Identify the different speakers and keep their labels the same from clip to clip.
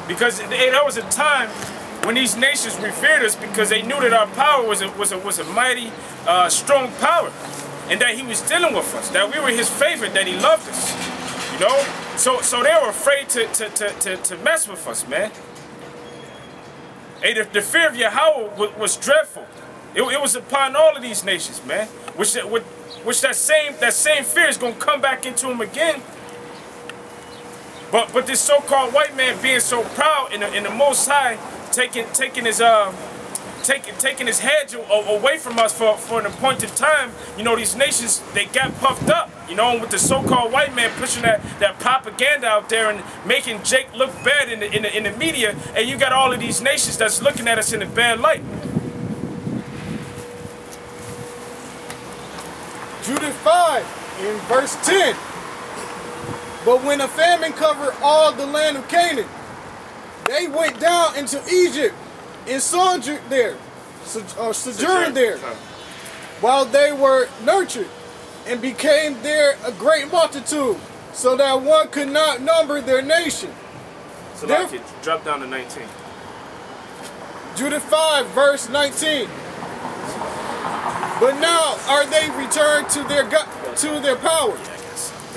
Speaker 1: Because there was a time when these nations revered us because they knew that our power was a mighty, strong power, and that he was dealing with us, that we were his favorite, that he loved us, you know? So they were afraid to mess with us, man. Hey, the fear of Yahawah was dreadful. It was upon all of these nations, man. Which that same fear is gonna come back into them again. But this so-called white man being so proud in the Most High, taking his hedge away from us for an appointed time, you know, these nations, they got puffed up, you know, and with the so-called white man pushing that propaganda out there and making Jake look bad in the media, and you got all of these nations that's looking at us in a bad light.
Speaker 2: Judith 5 in verse 10. But when a famine covered all the land of Canaan, they went down into Egypt and sojourned there, while they were nurtured, and became there a great multitude, so that one could not number their nation.
Speaker 1: So like it, drop down to 19.
Speaker 2: Judith 5 verse 19. But now are they returned to their power,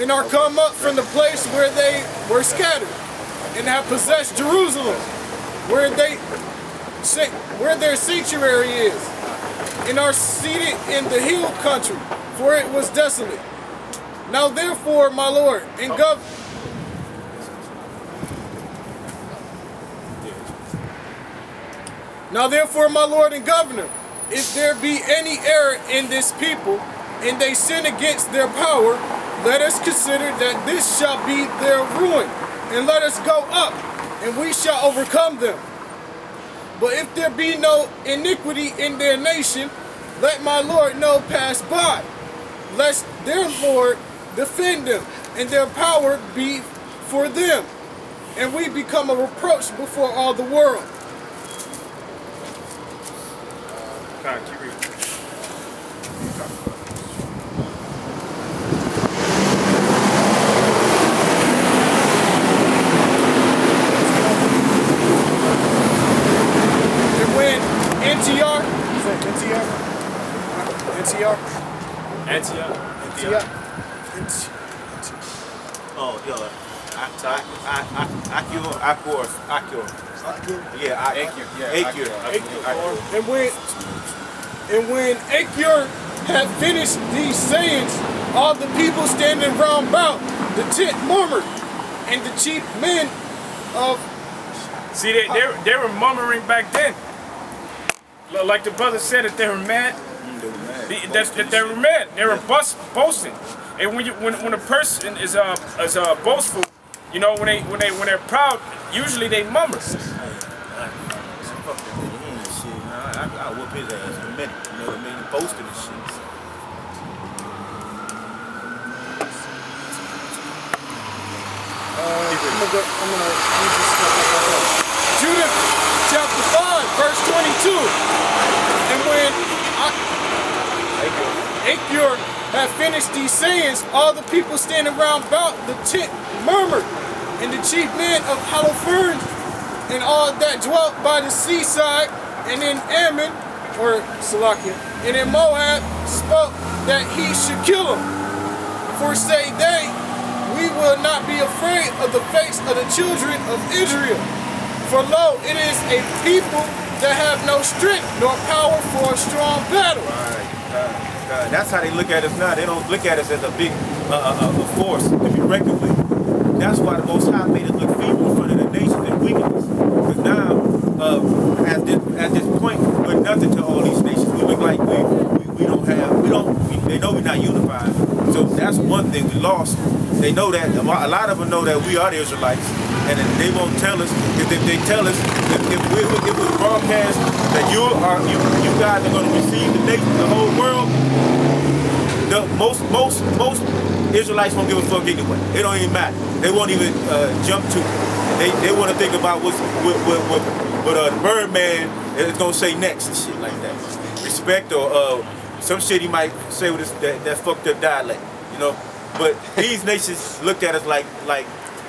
Speaker 2: and are come up from the place where they were scattered, and have possessed Jerusalem, where their sanctuary is, and are seated in the hill country, for it was desolate. Now therefore, my Lord and Governor, if there be any error in this people, and they sin against their power, let us consider that this shall be their ruin, and let us go up, and we shall overcome them. But if there be no iniquity in their nation, let my Lord know pass by, lest their Lord defend them, and their power be for them, and we become a reproach before all the world.
Speaker 1: Keep reading.
Speaker 3: Oh, yo, Acure. Yeah, Acure.
Speaker 2: And when Acure had finished these sayings, all the people standing round about the tent murmured, and the chief men of...
Speaker 1: See, they were murmuring back then. Like the brother said, that they were mad. They were mad. They were boasting. And when a person is boastful, you know, when they're proud, usually they murmur.
Speaker 3: I whoop his ass in a minute. You know what I mean? Boasting and shit.
Speaker 2: I'm gonna use this stuff. Judith chapter 5, verse 22. And when Acure had finished these sayings, all the people standing round about the tent murmured, and the chief men of Haliphern and all that dwelt by the seaside, and in Ammon, or Salakia, and in Moab, spoke that he should kill him. For say they, we will not be afraid of the face of the children of Israel. For lo, it is a people that have no strength nor power for a strong battle.
Speaker 3: That's how they look at us now. They don't look at us as a big a force to be reckoned with. That's why the Most High made us look feeble in front of the nations and weakness. Because now, at this point, we're nothing to all these nations. We look like they know we're not unified. So that's one thing we lost. They know that, a lot of them know that we are the Israelites, and they won't tell us. If they tell us, if we broadcast that you guys are going to receive the nation, the whole world, most Israelites won't give a fuck anyway. It don't even matter. They won't even jump to it. They want to think about what the Birdman is going to say next and shit like that. Respect or some shit he might say with that fucked up dialect, you know. But these nations look at us like,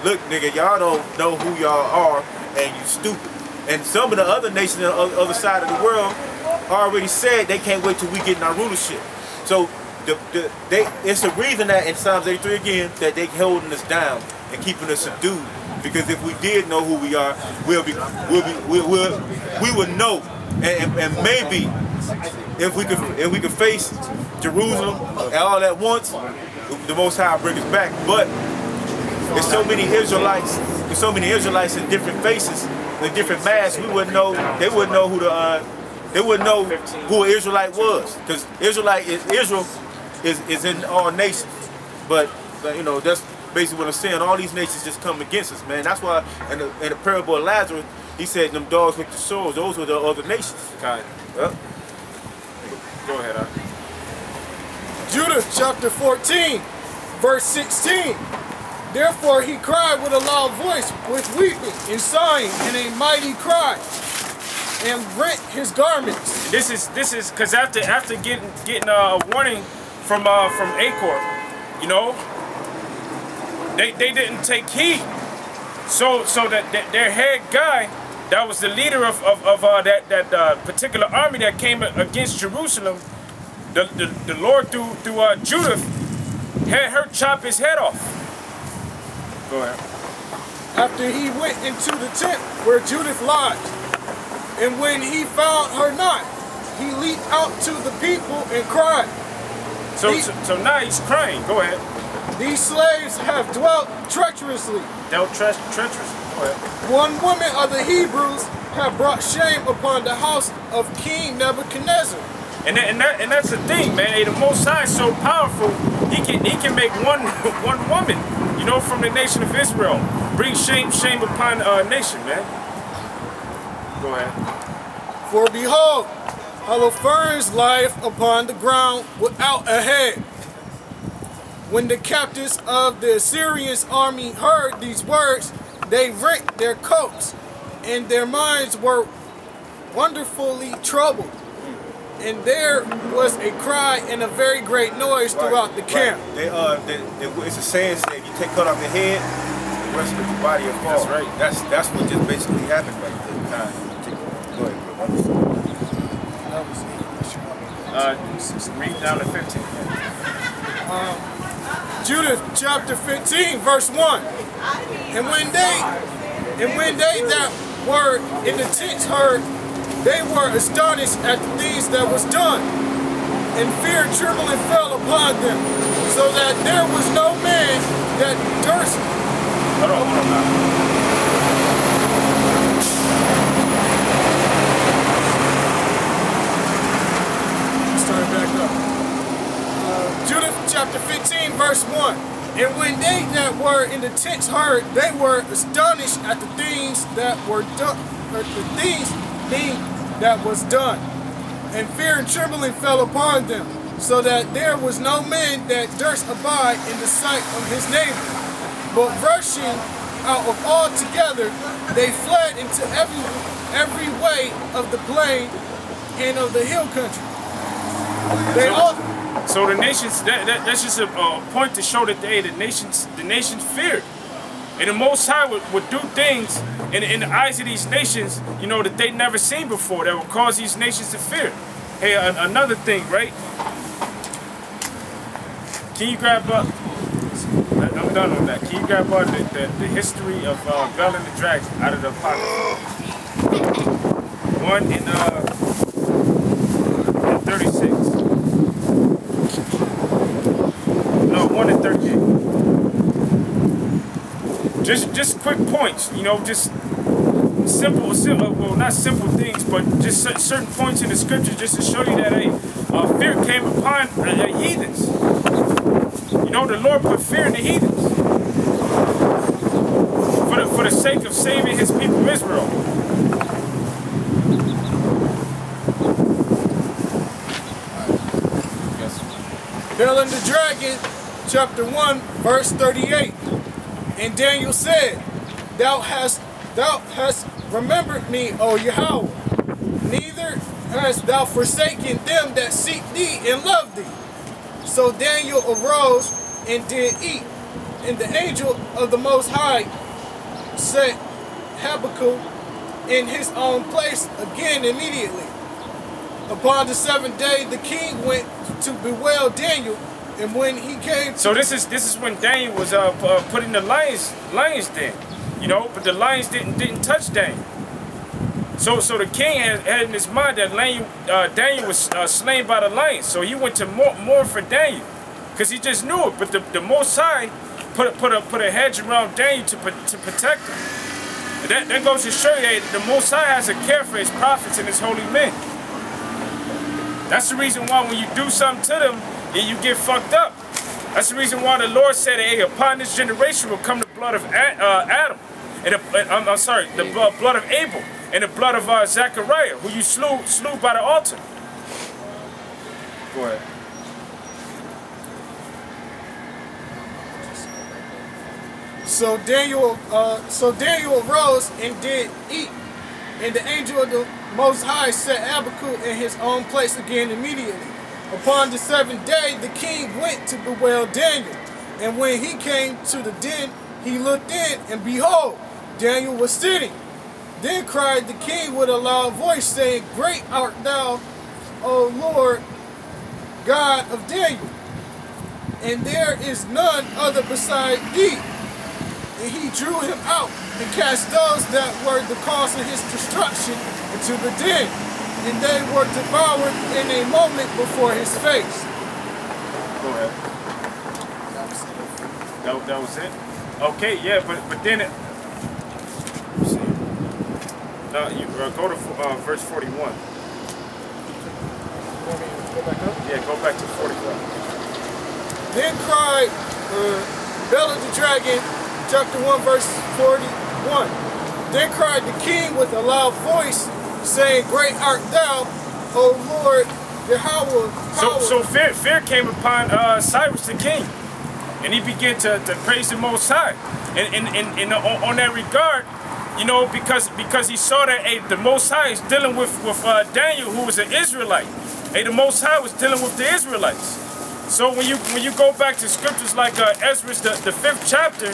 Speaker 3: look, nigga, y'all don't know who y'all are, and you stupid. And some of the other nations on the other side of the world already said they can't wait till we get in our rulership. So it's the reason that in Psalms 83 again that they holding us down and keeping us subdued. Because if we did know who we are, we would know, and maybe if we could face Jerusalem all at once, the Most High will bring us back. But there's so many Israelites in different faces, with different masks. We wouldn't know. They wouldn't know who who an Israelite was, because Israel is in all nations. But you know, that's basically what I'm saying. All these nations just come against us, man. That's why in the parable of Lazarus, he said them dogs with the swords. Those were the other nations.
Speaker 1: God.
Speaker 3: Yep.
Speaker 1: Go ahead,
Speaker 2: Judah chapter 14, verse 16. Therefore he cried with a loud voice, with weeping and sighing, and a mighty cry, and rent his garments.
Speaker 1: This is because after getting a warning from Acor, you know, they didn't take heed. So that their head guy, that was the leader of that particular army that came against Jerusalem, the Lord through Judith had her chop his head off. Go ahead.
Speaker 2: After he went into the tent where Judith lodged, and when he found her not, he leaped out to the people and cried.
Speaker 1: So now he's crying. Go ahead.
Speaker 2: These slaves have dwelt treacherously.
Speaker 1: Dealt treacherously. Go ahead.
Speaker 2: One woman of the Hebrews have brought shame upon the house of King Nebuchadnezzar.
Speaker 1: And that's the thing, man. Hey, the Most High is so powerful. He can make one woman, you know, from the nation of Israel, bring shame upon a nation, man. Go ahead.
Speaker 2: For behold, Holofernes lieth upon the ground without a head. When the captains of the Assyrians' army heard these words, they rent their coats, and their minds were wonderfully troubled. And there was a cry and a very great noise throughout the camp.
Speaker 3: It's a saying, if you cut off your head, the rest of your body will fall.
Speaker 1: That's right.
Speaker 3: That's what just basically happened right there. Go ahead,
Speaker 1: read down to 15.
Speaker 2: Judith chapter 15, verse 1. And when they that were in the tents heard, they were astonished at the things that was done, and fear and trembling fell upon them, so that there was no man that durst.
Speaker 1: Hold on now.
Speaker 2: Start back up. Judith chapter 15, verse 1. And when they that were in the tents heard, they were astonished at the things that were done, that was done, and fear and trembling fell upon them, so that there was no man that durst abide in the sight of his neighbor. But rushing out of all together, they fled into every way of the plain and of the hill country.
Speaker 1: So the nations, that's just a point to show that the nations feared. And the Most High would do things in the eyes of these nations, you know, that they never seen before, that would cause these nations to fear. Hey, another thing, right? Can you grab up, I'm done on that. Can you grab up the history of Bel and the Dragon out of the Apocrypha? 1 in 36. No, 1 in 38. Just quick points, you know, just simple, well, not simple things, but just certain points in the scriptures just to show you that fear came upon heathens. You know, the Lord put fear in the heathens for the sake of saving his people Israel.
Speaker 2: Bel and the Dragon, chapter 1, verse 38. And Daniel said, Thou hast remembered me, O Yahawah, neither hast thou forsaken them that seek thee and love thee. So Daniel arose and did eat, and the angel of the Most High set Habakkuk in his own place again immediately. Upon the 7th day, the king went to bewail Daniel, and when he came to...
Speaker 1: So this is when Daniel was put in the lions den, you know, but the lions didn't touch Daniel. So the king had in his mind that Daniel was slain by the lions. So he went to mourn for Daniel, because he just knew it. But the Most High put a hedge around Daniel to protect him. And that goes to show you that the Most High has a care for his prophets and his holy men. That's the reason why when you do something to them, you get fucked up. That's the reason why the Lord said, hey, upon this generation will come the blood of Adam. And I'm sorry, the blood of Abel and the blood of Zechariah, who you slew by the altar. Go ahead.
Speaker 2: So Daniel arose and did eat, and the angel of the Most High set Habakkuk in his own place again immediately. Upon the 7th day, the king went to bewail Daniel, and when he came to the den, he looked in, and behold, Daniel was sitting. Then cried the king with a loud voice, saying, Great art thou, O Lord, God of Daniel, and there is none other beside thee. And he drew him out and cast those that were the cause of his destruction into the den, and they were devoured in a moment before his face.
Speaker 1: Go ahead. That was it? Okay, yeah, but then it... Let's see. You go to verse 41.
Speaker 2: Go back up?
Speaker 1: Yeah, go back to 41.
Speaker 2: Then cried Bel of the dragon, chapter 1, verse 41. Then cried the king with a loud voice, saying, Great art thou, O Lord YAHAWAH.
Speaker 1: So fear came upon Cyrus the king, and he began to praise the Most High. And on that regard, you know, because he saw that, hey, the Most High is dealing with Daniel, who was an Israelite. Hey, the Most High was dealing with the Israelites. So when you go back to scriptures like Ezra the 5th chapter,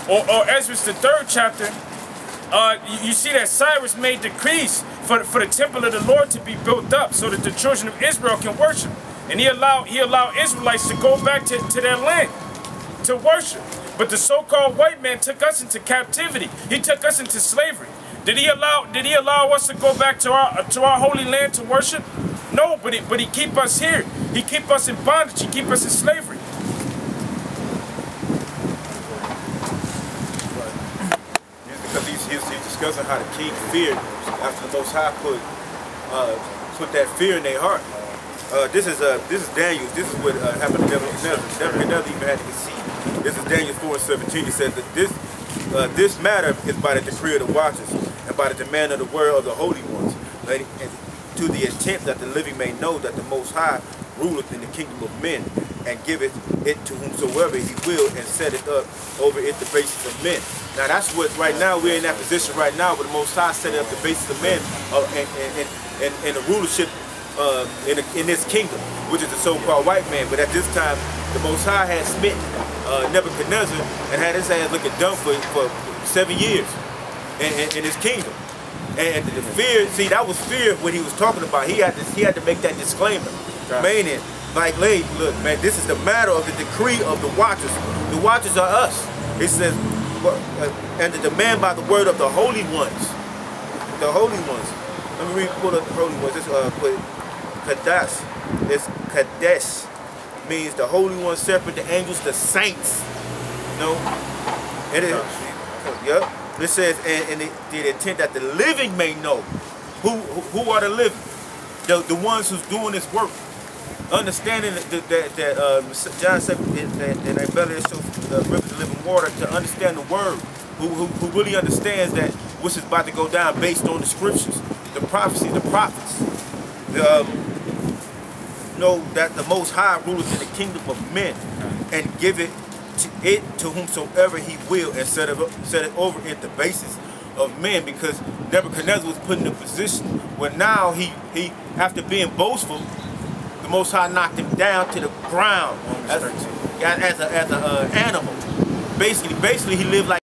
Speaker 1: or Ezra the 3rd chapter, you see that Cyrus made decrees for the temple of the Lord to be built up so that the children of Israel can worship. And he allowed Israelites to go back to their land to worship. But the so-called white man took us into captivity. He took us into slavery. Did he allow us to go back to our holy land to worship? No, but he keep us here. He keep us in bondage. He keep us in slavery.
Speaker 3: Because he's discussing how the king feared after the Most High put that fear in their heart. This is Daniel. This is what happened to Nebuchadnezzar even had to conceive. This is Daniel 4:17. He said that this matter is by the decree of the watchers and by the demand of the word of the holy ones, and to the intent that the living may know that the Most High ruleth in the kingdom of men, and giveth it to whomsoever he will, and set it up over it the basis of men. Now that's what right now we're in that position right now, where the Most High set up the basis of men and the rulership in this kingdom, which is the so-called white man. But at this time, the Most High had smitten Nebuchadnezzar and had his ass looking dumb for 7 years in his kingdom. And the fear, see, that was fear what he was talking about. He had to make that disclaimer, meaning, like, look, man, this is the matter of the decree of the watchers. The watchers are us. It says, and the demand by the word of the holy ones. The holy ones. Let me read, pull up the holy ones. This put Kadesh. It's Kadesh. Means the holy ones, separate, the angels, the saints. You know? It is. Yep. It says, and the intent that the living may know. Who are the living? The ones who's doing this work. Understanding that John said that their belly is so rivers of living water, to understand the word. Who really understands that which is about to go down based on the scriptures, the prophecies, the prophets. Know that the Most High ruleth in the kingdom of men, and give it to whomsoever he will, and set it over it the basis of men, because Nebuchadnezzar was put in a position where now he after being boastful, the Most High knocked him down to the ground as an animal. Basically he lived like